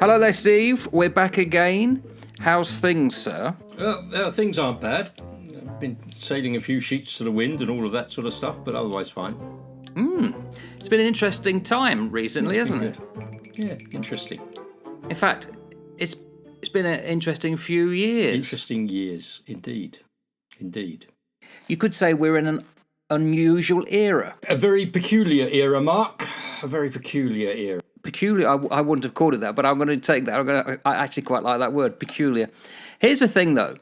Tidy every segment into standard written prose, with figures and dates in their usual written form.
Hello there, Steve. We're back again. How's things, sir? Things aren't bad. I've been sailing a few sheets to the wind and all of that sort of stuff, but otherwise fine. It's been an interesting time recently, hasn't it? Yeah, interesting. In fact, it's been an interesting few years. Interesting years, indeed. Indeed. You could say we're in an unusual era. A very peculiar era, Mark. A very peculiar era. Peculiar, I wouldn't have called it that, but I'm going to take that. I actually quite like that word, peculiar. Here's the thing, though.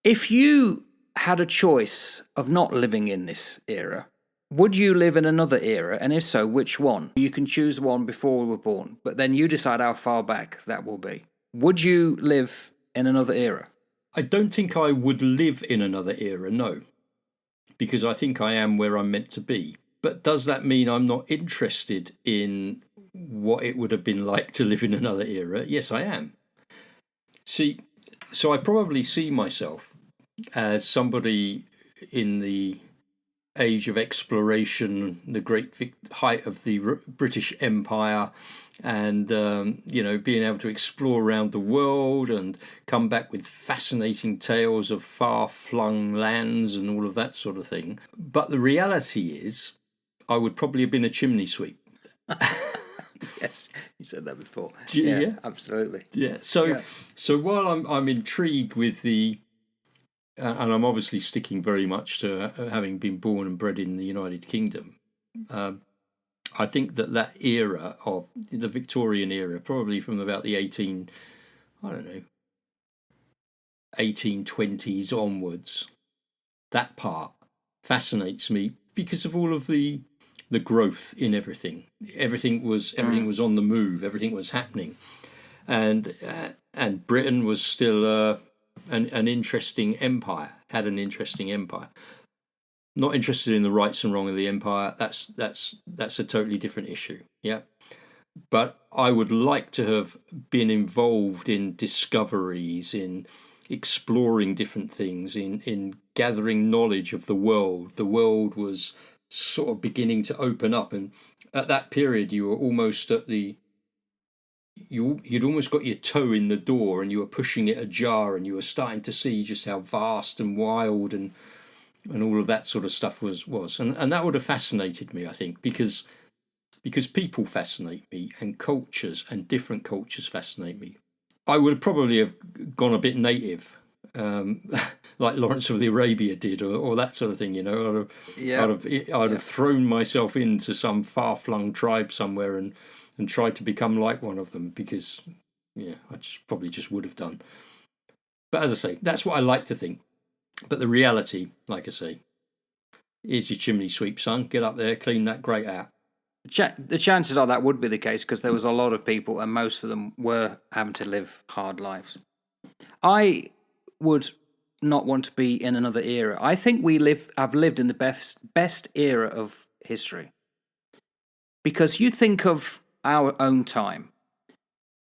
If you had a choice of not living in this era, would you live in another era? And if so, which one? You can choose one before we were born, but then you decide how far back that will be. Would you live in another era? I don't think I would live in another era, no. Because I think I am where I'm meant to be. But does that mean I'm not interested in what it would have been like to live in another era? Yes, I am. See, so I probably see myself as somebody in the age of exploration, the great height of the British Empire, and being able to explore around the world and come back with fascinating tales of far-flung lands and all of that sort of thing. But the reality is, I would probably have been a chimney sweep. Yes, you said that before. Yeah, absolutely. Yeah. So while I'm intrigued with the, and I'm obviously sticking very much to having been born and bred in the United Kingdom, I think that era of the Victorian era, probably from about the 1820s onwards, that part fascinates me because of all of the growth in everything. Everything was on the move. Everything was happening, and Britain was still an interesting empire. Had an interesting empire. Not interested in the rights and wrong of the empire. That's a totally different issue. Yeah, but I would like to have been involved in discoveries, in exploring different things, in gathering knowledge of the world. The world was sort of beginning to open up, and at that period you were almost at the you'd almost got your toe in the door and you were pushing it ajar, and you were starting to see just how vast and wild and all of that sort of stuff was and that would have fascinated me, I think, because people fascinate me, and cultures and different cultures fascinate me. I would probably have gone a bit native, like Lawrence of Arabia did, or that sort of thing. I'd have thrown myself into some far-flung tribe somewhere and tried to become like one of them, because I probably just would have done. But as I say, that's what I like to think. But the reality, like I say, is your chimney sweep, son. Get up there, clean that grate out. The chances are that would be the case, because there was a lot of people, and most of them were having to live hard lives. I would not want to be in another era. I think I've lived in the best era of history. Because you think of our own time.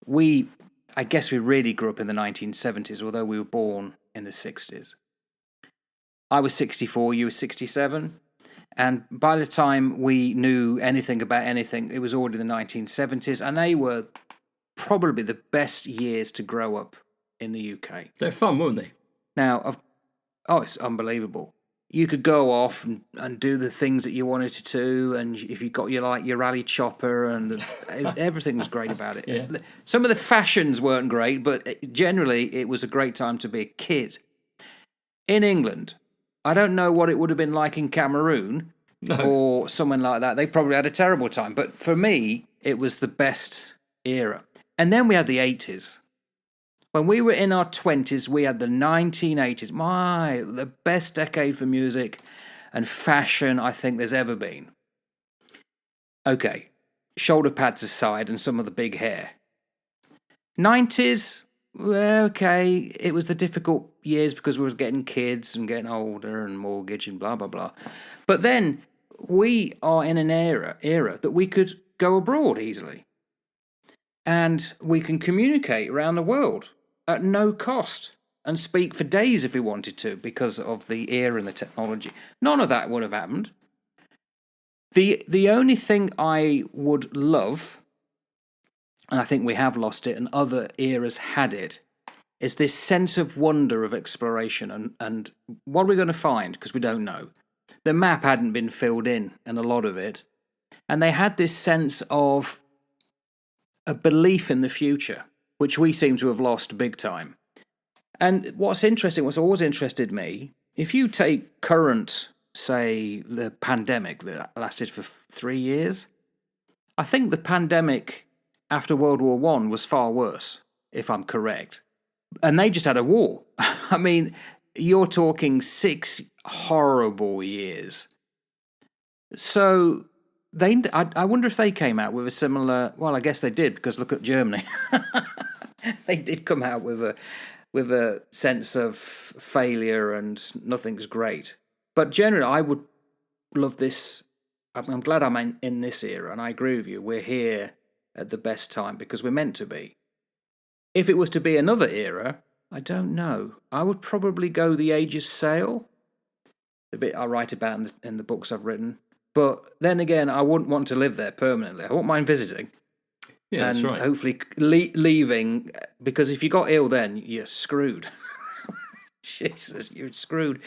I guess we really grew up in the 1970s, although we were born in the 60s. I was 64, you were 67. And by the time we knew anything about anything, it was already the 1970s. And they were probably the best years to grow up in the UK. They're fun, weren't they? Now, it's unbelievable. You could go off and do the things that you wanted to do, and if you got your rally chopper, and everything was great about it. Yeah. Some of the fashions weren't great, but generally it was a great time to be a kid. In England, I don't know what it would have been like in Cameroon or somewhere like that. They probably had a terrible time, but for me, it was the best era. And then we had the 80s. When we were in our 20s, we had the 1980s. The best decade for music and fashion I think there's ever been. Okay, shoulder pads aside and some of the big hair. 90s, okay, it was the difficult years because we was getting kids and getting older and mortgage and blah, blah, blah. But then we are in an era that we could go abroad easily. And we can communicate around the world at no cost and speak for days if we wanted to, because of the era and the technology. None of that would have happened. The only thing I would love and I think we have lost it, and other eras had it, is this sense of wonder of exploration. And what are we going to find? Because we don't know. The map hadn't been filled in a lot of it. And they had this sense of a belief in the future, which we seem to have lost big time. And what's always interested me, if you take current, say, the pandemic that lasted for 3 years, I think the pandemic after World War One was far worse, if I'm correct. And they just had a war. I mean, you're talking 6 horrible years. So I wonder if they came out with a similar. Well, I guess they did, because look at Germany. They did come out with a sense of failure and nothing's great. But generally, I would love this. I'm glad I'm in this era, and I agree with you. We're here at the best time because we're meant to be. If it was to be another era, I don't know. I would probably go the Age of Sail, the bit I write about in the books I've written. But then again, I wouldn't want to live there permanently. I wouldn't mind visiting. Yeah, and that's right. Hopefully leaving, because if you got ill then, you're screwed. Jesus, you're screwed.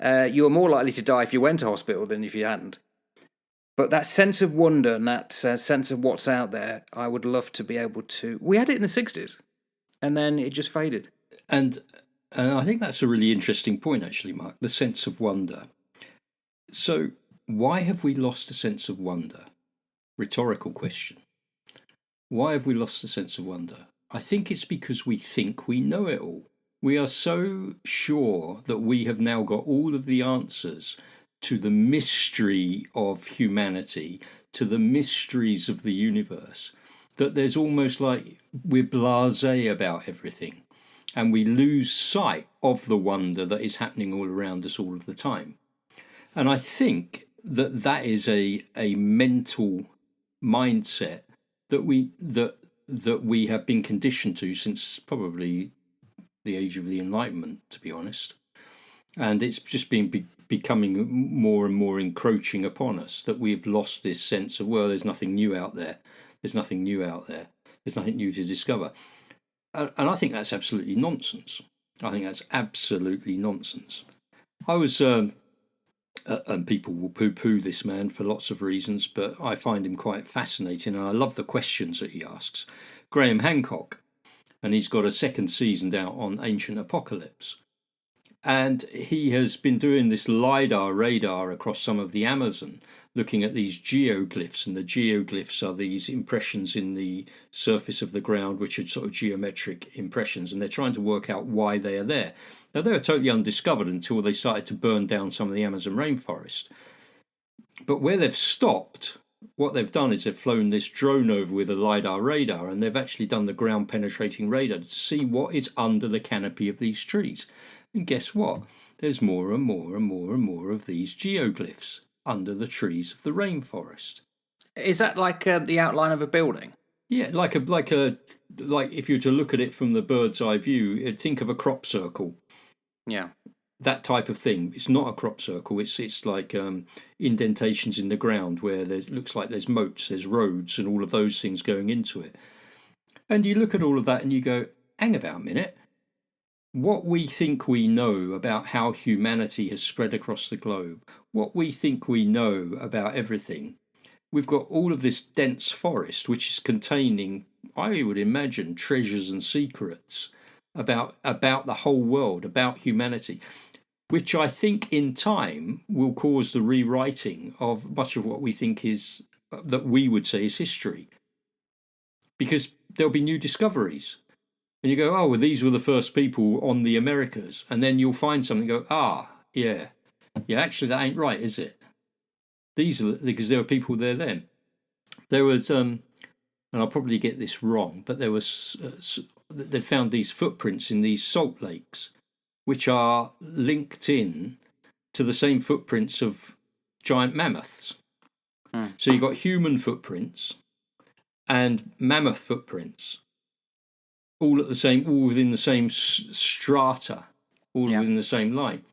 You were more likely to die if you went to hospital than if you hadn't. But that sense of wonder and that sense of what's out there, I would love to be able to. We had it in the 60s, and then it just faded. And I think that's a really interesting point, actually, Mark, the sense of wonder. So why have we lost a sense of wonder? Rhetorical question. Why have we lost the sense of wonder? I think it's because we think we know it all. We are so sure that we have now got all of the answers to the mystery of humanity, to the mysteries of the universe, that there's almost like we're blasé about everything, and we lose sight of the wonder that is happening all around us all of the time. And I think that is a mental mindset that we have been conditioned to since probably the age of the Enlightenment, to be honest. And it's just been becoming more and more encroaching upon us, that we've lost this sense of, well, there's nothing new out there. There's nothing new out there. There's nothing new to discover. And I think that's absolutely nonsense. I think that's absolutely nonsense. I was, and people will poo-poo this man for lots of reasons, but I find him quite fascinating, and I love the questions that he asks. Graham Hancock, and he's got a second season out on Ancient Apocalypse. And he has been doing this LiDAR radar across some of the Amazon, looking at these geoglyphs. And the geoglyphs are these impressions in the surface of the ground, which are sort of geometric impressions. And they're trying to work out why they are there. Now, they were totally undiscovered until they started to burn down some of the Amazon rainforest. But where they've stopped, what they've done is they've flown this drone over with a LiDAR radar, and they've actually done the ground penetrating radar to see what is under the canopy of these trees. And guess what? There's more and more and more and more of these geoglyphs under the trees of the rainforest. Is that like the outline of a building? Yeah, like if you were to look at it from the bird's eye view, think of a crop circle. Yeah. That type of thing. It's not a crop circle. It's like indentations in the ground where looks like there's moats, there's roads, and all of those things going into it. And you look at all of that and you go, hang about a minute. What we think we know about how humanity has spread across the globe, what we think we know about everything, we've got all of this dense forest which is containing, I would imagine, treasures and secrets about the whole world, about humanity, which I think in time will cause the rewriting of much of what we think is, that we would say is history. Because there'll be new discoveries. And you go, oh, well, these were the first people on the Americas. And then you'll find something and go, yeah, actually, that ain't right, is it? These are, because there were people there then. There was, and I'll probably get this wrong, but there was, they found these footprints in these salt lakes, which are linked in to the same footprints of giant mammoths. So you've got human footprints and mammoth footprints. All within the same strata, within the same line.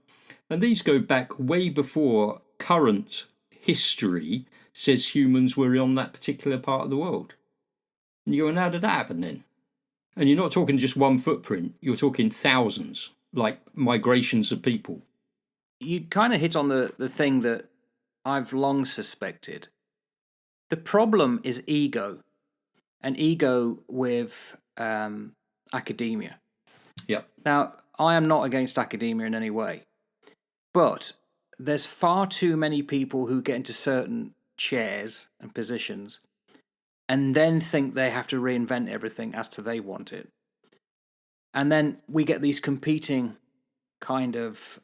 And these go back way before current history says humans were on that particular part of the world. And you go, and how did that happen then? And you're not talking just one footprint, you're talking thousands, like migrations of people. You kind of hit on the thing that I've long suspected. The problem is ego, and ego with academia. Yep. Now, I am not against academia in any way, but there's far too many people who get into certain chairs and positions and then think they have to reinvent everything as to they want it. And then we get these competing kind of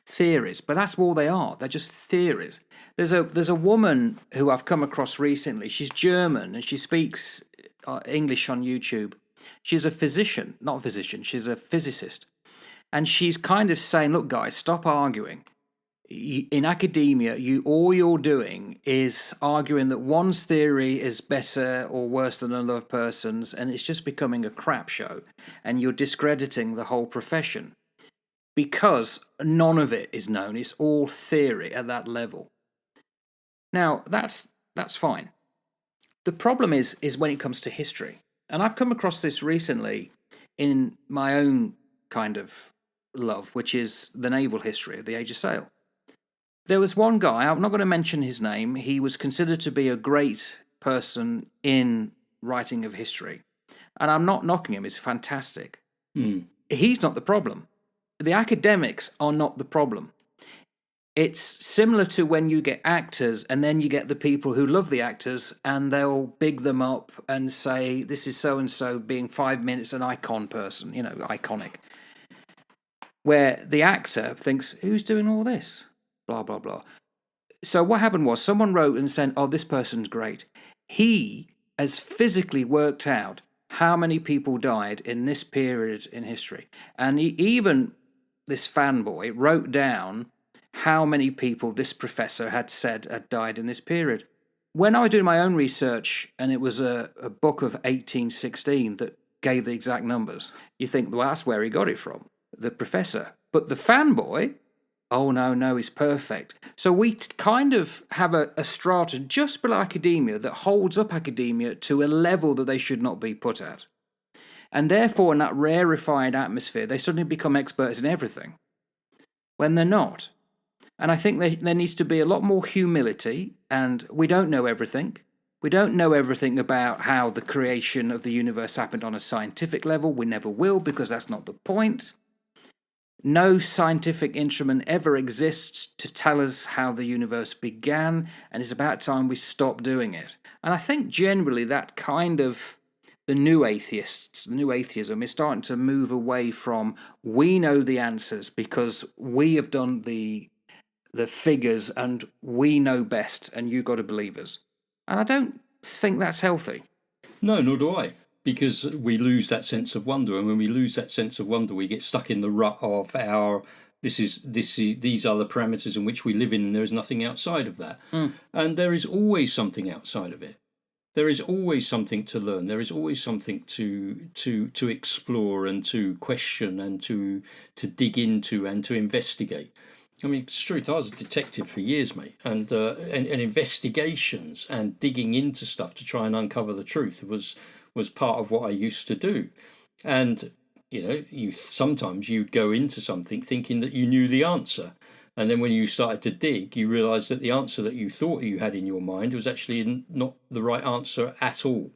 theories, but that's all they are. They're just theories. There's a woman who I've come across recently. She's German and she speaks English on YouTube. She's a physician, not a physician. She's a physicist, and she's kind of saying, "Look, guys, stop arguing. In academia, all you're doing is arguing that one's theory is better or worse than another person's, and it's just becoming a crap show, and you're discrediting the whole profession." Because none of it is known. It's all theory at that level. Now, that's fine. The problem is when it comes to history. And I've come across this recently in my own kind of love, which is the naval history of the Age of Sail. There was one guy, I'm not going to mention his name, he was considered to be a great person in writing of history. And I'm not knocking him, he's fantastic. He's not the problem. The academics are not the problem. It's similar to when you get actors and then you get the people who love the actors and they'll big them up and say, this is so-and-so being 5 minutes an icon person, iconic. Where the actor thinks, who's doing all this? Blah, blah, blah. So what happened was someone wrote and said, oh, this person's great. He has physically worked out how many people died in this period in history. And even this fanboy wrote down how many people this professor had said had died in this period. When I was doing my own research, and it was a book of 1816 that gave the exact numbers, you think, well, that's where he got it from, the professor. But the fanboy, oh, no, he's perfect. So we kind of have a strata just below academia that holds up academia to a level that they should not be put at. And therefore, in that rarefied atmosphere, they suddenly become experts in everything, when they're not. And I think there needs to be a lot more humility, and we don't know everything. We don't know everything about how the creation of the universe happened on a scientific level. We never will, because that's not the point. No scientific instrument ever exists to tell us how the universe began, and it's about time we stop doing it. And I think generally that kind of the new atheists, the new atheism is starting to move away from we know the answers because we have done the figures and we know best and you got to believe us. And I don't think that's healthy. No, nor do I, because we lose that sense of wonder, and when we lose that sense of wonder, we get stuck in the rut of our these are the parameters in which we live in, and there is nothing outside of that. And there is always something outside of it. There is always something to learn. There is always something to explore and to question and to dig into and to investigate. I mean, it's truth. I was a detective for years, mate, and investigations and digging into stuff to try and uncover the truth was part of what I used to do. And sometimes you'd go into something thinking that you knew the answer, and then when you started to dig, you realised that the answer that you thought you had in your mind was actually not the right answer at all,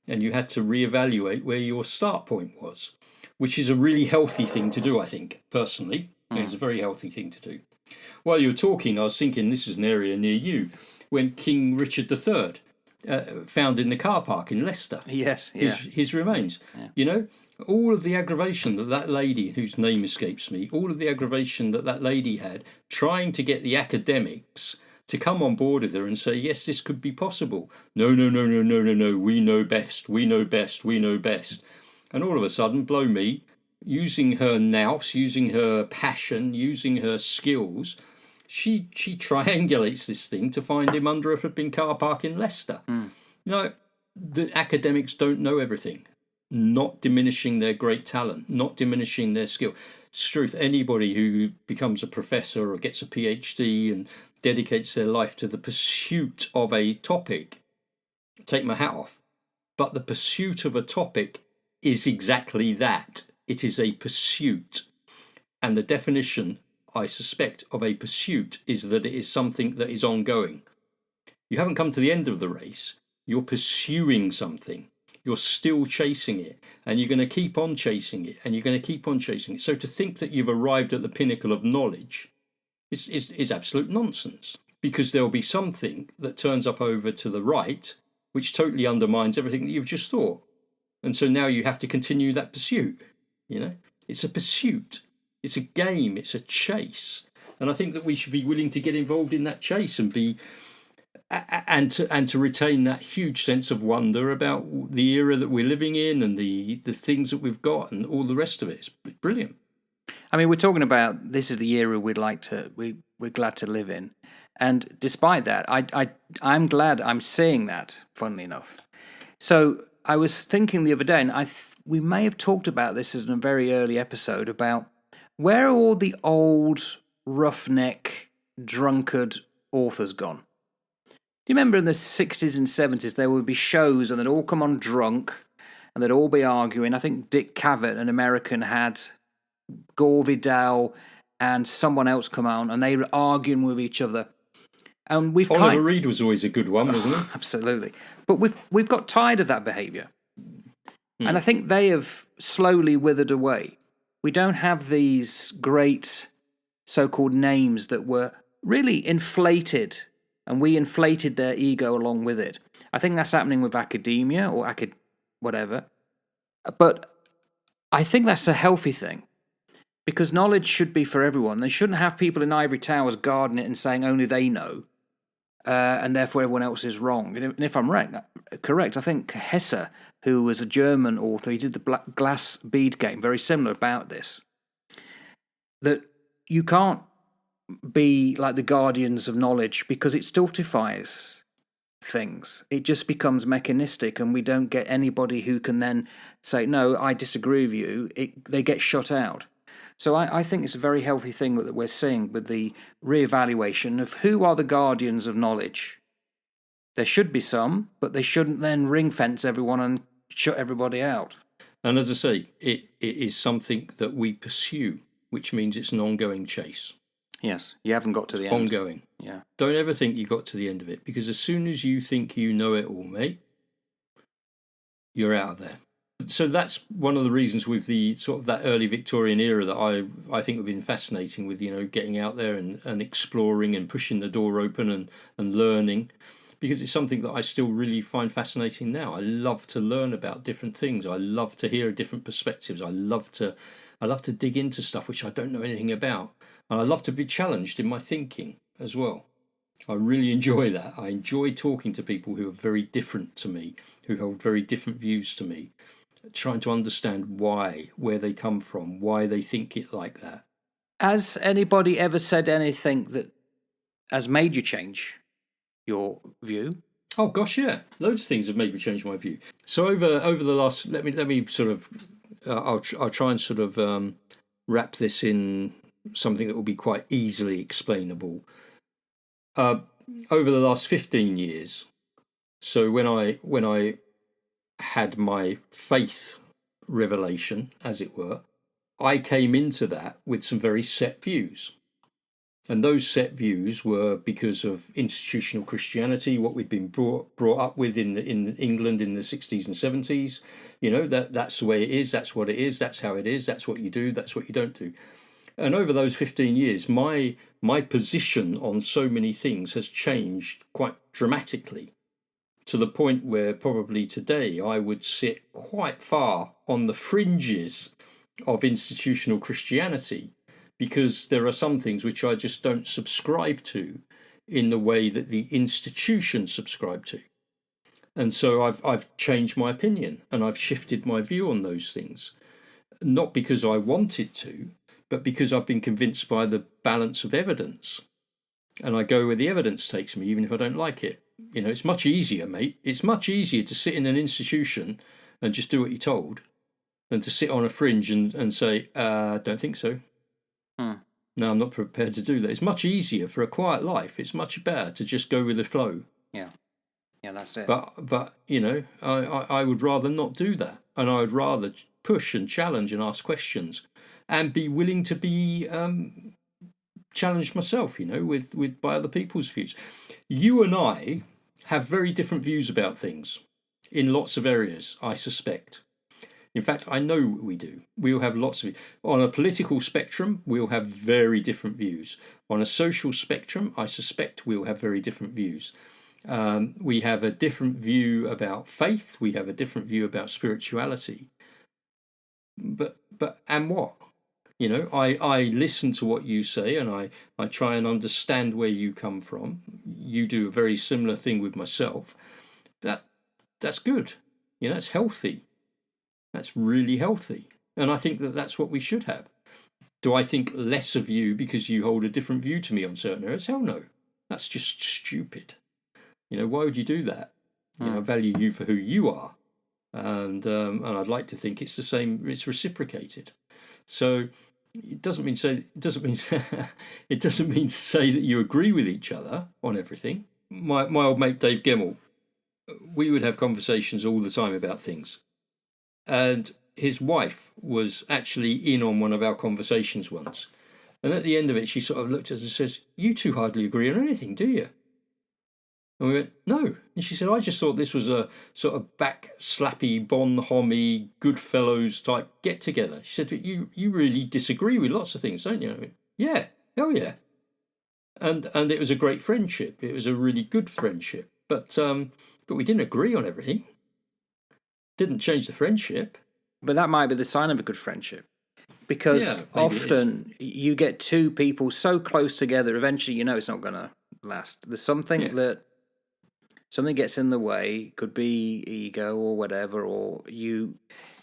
and you had to reevaluate where your start point was, which is a really healthy thing to do, I think, personally. It's a very healthy thing to do. While you were talking, I was thinking this is an area near you, when King Richard III found in the car park in Leicester. Yes, yeah. His remains. Yeah. All of the aggravation that lady, whose name escapes me, all of the aggravation that lady had, trying to get the academics to come on board with her and say, yes, this could be possible. No, we know best, we know best, we know best. And all of a sudden, blow me, using her nous, using her passion, using her skills, she triangulates this thing to find him under a flipping car park in Leicester. The academics don't know everything, not diminishing their great talent, not diminishing their skill. It's truth, anybody who becomes a professor or gets a PhD and dedicates their life to the pursuit of a topic, take my hat off. But the pursuit of a topic is exactly that. It is a pursuit. And the definition, I suspect, of a pursuit is that it is something that is ongoing. You haven't come to the end of the race. You're pursuing something. You're still chasing it, and you're going to keep on chasing it, and you're going to keep on chasing it. So to think that you've arrived at the pinnacle of knowledge is absolute nonsense, because there'll be something that turns up over to the right which totally undermines everything that you've just thought. And so now you have to continue that pursuit. It's a pursuit. It's a game. It's a chase. And I think that we should be willing to get involved in that chase and to retain that huge sense of wonder about the era that we're living in and the things that we've got and all the rest of it. It's brilliant. I mean, we're talking about this is the era we're glad to live in. And despite that, I'm glad I'm seeing that, funnily enough. So I was thinking the other day, and we may have talked about this in a very early episode, about where are all the old, roughneck, drunkard authors gone? Do you remember in the 60s and 70s, there would be shows and they'd all come on drunk and they'd all be arguing. I think Dick Cavett, an American, had Gore Vidal and someone else come on and they were arguing with each other. And Oliver Reed was always a good one, wasn't he? Absolutely. But we've got tired of that behaviour. And I think they have slowly withered away. We don't have these great so-called names that were really inflated, and we inflated their ego along with it. I think that's happening with academia or whatever. But I think that's a healthy thing, because knowledge should be for everyone. They shouldn't have people in ivory towers guarding it and saying only they know, and therefore everyone else is wrong. And if I'm correct, I think Hesse, who was a German author, he did the Glass Bead Game, very similar about this. That you can't be like the guardians of knowledge because it stultifies things. It just becomes mechanistic, and we don't get anybody who can then say, no, I disagree with you. They get shut out. So I think it's a very healthy thing that we're seeing with the reevaluation of who are the guardians of knowledge. There should be some, but they shouldn't then ring fence everyone and shut everybody out. And as I say, it is something that we pursue, which means it's an ongoing chase. Yes, you haven't got to the end. Ongoing. Yeah. Don't ever think you got to the end of it, because as soon as you think you know it all, mate, you're out of there. So that's one of the reasons with the sort of that early Victorian era that I think have been fascinating with, getting out there and exploring and pushing the door open and learning, because it's something that I still really find fascinating now. I love to learn about different things. I love to hear different perspectives. I love to dig into stuff which I don't know anything about. And I love to be challenged in my thinking as well. I really enjoy that. I enjoy talking to people who are very different to me, who hold very different views to me, trying to understand why, where they come from, why they think it like that. Has anybody ever said anything that has made you change your view? Oh gosh, yeah, loads of things have made me change my view. So over the last, let me sort of, I'll try and sort of wrap this in something that will be quite easily explainable. Over the last 15 years, so when I had my faith revelation, as it were, I came into that with some very set views. And those set views were because of institutional Christianity, what we'd been brought up with in England in the 60s and 70s. That's the way it is, that's what it is, that's how it is, that's what you do, that's what you don't do. And over those 15 years, my position on so many things has changed quite dramatically, to the point where probably today I would sit quite far on the fringes of institutional Christianity, because there are some things which I just don't subscribe to in the way that the institution subscribe to. And so I've changed my opinion and I've shifted my view on those things, not because I wanted to, but because I've been convinced by the balance of evidence. And I go where the evidence takes me, even if I don't like it. It's much easier, mate. It's much easier to sit in an institution and just do what you're told than to sit on a fringe and say, don't think so. No, I'm not prepared to do that. It's much easier for a quiet life. It's much better to just go with the flow. Yeah. Yeah, that's it. But I would rather not do that, and I would rather push and challenge and ask questions, and be willing to be challenged myself. With by other people's views. You and I have very different views about things in lots of areas, I suspect. In fact, I know we do. We'll have lots of... On a political spectrum, we'll have very different views. On a social spectrum, I suspect we'll have very different views. We have a different view about faith. We have a different view about spirituality. But and what? I listen to what you say, and I try and understand where you come from. You do a very similar thing with myself. That's good. It's healthy. That's really healthy. And I think that's what we should have. Do I think less of you because you hold a different view to me on certain areas? Hell no. That's just stupid. Why would you do that? I value you for who you are. And I'd like to think it's the same, it's reciprocated. So it doesn't mean it doesn't mean to say that you agree with each other on everything. My old mate Dave Gemmell, we would have conversations all the time about things. And his wife was actually in on one of our conversations once. And at the end of it, she sort of looked at us and says, "You two hardly agree on anything, do you?" And we went, "No." And she said, "I just thought this was a sort of back-slappy, bon-hommy, Goodfellows type get-together." She said, you really disagree with lots of things, don't you? I went, "Yeah, hell yeah." And it was a great friendship. It was a really good friendship. But we didn't agree on everything. Didn't change the friendship. But that might be the sign of a good friendship. Because often you get two people so close together, eventually it's not going to last. There's something that... Something gets in the way, could be ego or whatever, or you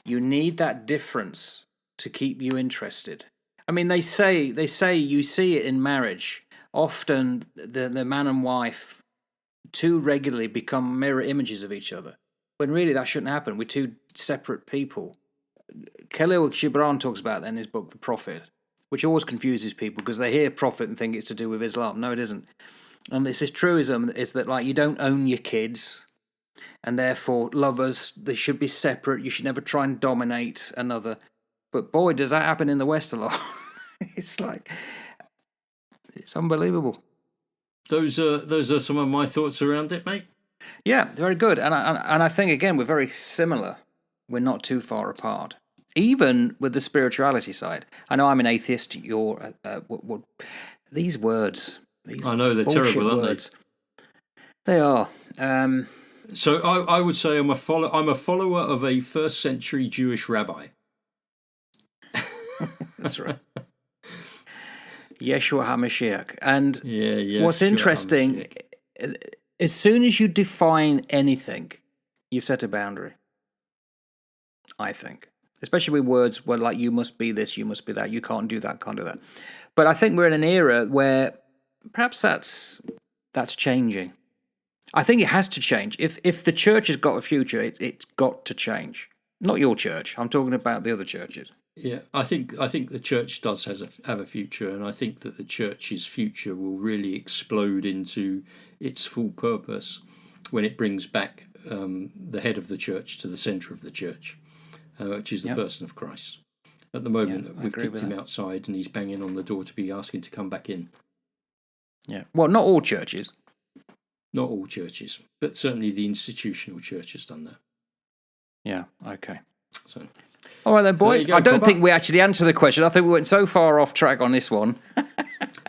need that difference to keep you interested. I mean, they say you see it in marriage. Often the man and wife too regularly become mirror images of each other, when really that shouldn't happen. We're two separate people. Khalil Gibran talks about that in his book, The Prophet, which always confuses people because they hear prophet and think it's to do with Islam. No, it isn't. And this truism is that you don't own your kids, and therefore lovers, they should be separate. You should never try and dominate another. But boy, does that happen in the West a lot. It's unbelievable. Those are some of my thoughts around it, mate. Yeah, very good. And I think again we're very similar. We're not too far apart, even with the spirituality side. I know I'm an atheist. You're what these words. I know they're terrible, words. Aren't they? They are. So I would say I'm a follower of a first century Jewish rabbi. That's right. Yeshua HaMashiach. And what's Yeshua interesting, as soon as you define anything, you've set a boundary. I think. Especially with words where you must be this, you must be that, you can't do that, can't do that. But I think we're in an era where perhaps that's changing. I think it has to change. If the church has got a future, it's got to change. Not your church. I'm talking about the other churches. Yeah, I think the church does have a future, and I think that the church's future will really explode into its full purpose when it brings back the head of the church to the centre of the church, which is the person of Christ. At the moment, we've kicked him outside, and he's banging on the door to be asking to come back in. Yeah. Well, not all churches. Not all churches, but certainly the institutional church has done that. Yeah. Okay. So. All right then, boy. I don't think we actually answered the question. I think we went so far off track on this one.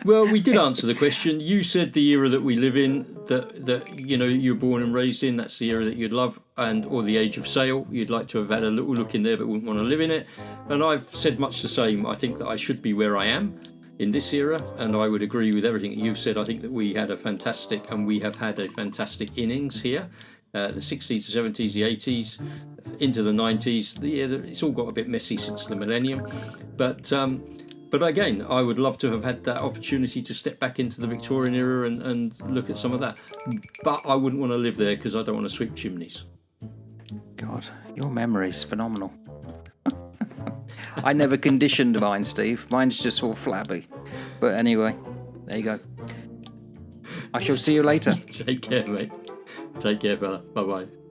Well, we did answer the question. You said the era that we live in, that you were born and raised in, that's the era that you'd love, or the age of sail. You'd like to have had a little look in there, but wouldn't want to live in it. And I've said much the same. I think that I should be where I am in this era, and I would agree with everything that you've said. I think that we have had a fantastic innings here. The 60s, the 70s, the 80s, into the 90s. It's all got a bit messy since the millennium. But again, I would love to have had that opportunity to step back into the Victorian era and look at some of that. But I wouldn't want to live there because I don't want to sweep chimneys. God, your memory's phenomenal. I never conditioned mine, Steve. Mine's just all flabby. But anyway, there you go. I shall see you later. Take care, mate. Take care, fella. Bye bye.